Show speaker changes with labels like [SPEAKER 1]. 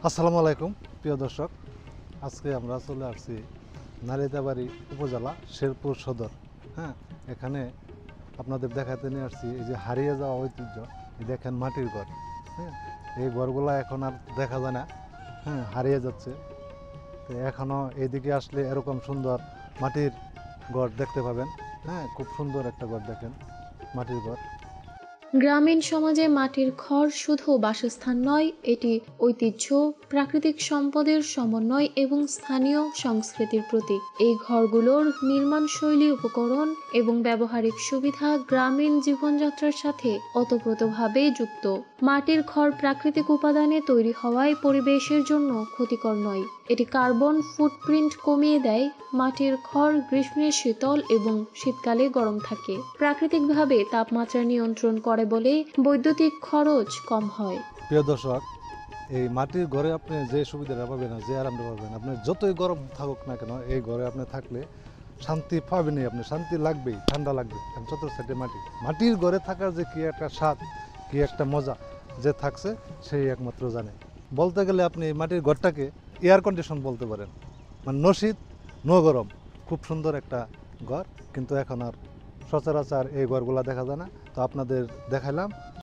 [SPEAKER 1] আসসালামু আলাইকুম প্রিয় দর্শক, আজকে আমরা চলে আসছি নালিতাবাড়ি উপজেলা শেরপুর সদর। হ্যাঁ, এখানে আপনাদের দেখাতে নিয়ে আসছি এই যে হারিয়ে যাওয়া ঐতিহ্য। এই দেখেন মাটির ঘর। হ্যাঁ, এই ঘরগুলো এখন আর দেখা যায় না। হ্যাঁ, হারিয়ে যাচ্ছে। তো এখনও এইদিকে আসলে এরকম সুন্দর মাটির ঘর দেখতে পাবেন। হ্যাঁ, খুব সুন্দর একটা ঘর দেখেন, মাটির ঘর।
[SPEAKER 2] গ্রামীণ সমাজে মাটির ঘর শুধু বাসস্থান নয়, এটি ঐতিহ্য, প্রাকৃতিক সম্পদের সমন্বয় এবং স্থানীয় সংস্কৃতির প্রতীক। এই ঘরগুলোর নির্মাণশৈলী, উপকরণ এবং ব্যবহারিক সুবিধা গ্রামীণ জীবনযাত্রার সাথে ওতপ্রোতভাবে যুক্ত। মাটির ঘর প্রাকৃতিক উপাদানে তৈরি হওয়ায় পরিবেশের জন্য ক্ষতিকর নয়। এটি কার্বন ফুটপ্রিন্ট কমিয়ে দেয়। মাটির ঘর গ্রীষ্মে শীতল এবং শীতকালে গরম থাকে। প্রাকৃতিকভাবে তাপমাত্রা নিয়ন্ত্রণ করে বলে বৈদ্যুতিক খরচ কম হয়।
[SPEAKER 1] প্রিয় দর্শক, এই মাটির ঘরে আপনি যে সুবিধাটা পাবেন না, যে আরামটা পাবেন, আপনি যতই গরম থাকুক না কেন, এই ঘরে আপনি থাকলে শান্তি পাবেনই। আপনি শান্তি লাগবেই, ঠান্ডা লাগবে। কারণ চতুর সাইডে মাটির ঘরে থাকার যে কি একটা স্বাদ, কি একটা মজা, যে থাকছে সেই একমাত্র জানে। বলতে গেলে আপনি এই মাটির ঘরটাকে এয়ার কন্ডিশন বলতে পারেন। মানে নো শীত নো গরম, খুব সুন্দর একটা ঘর। কিন্তু এখন আর সচরাচর এই ঘরগুলা দেখা যায় না। তো আপনাদের দেখাইলাম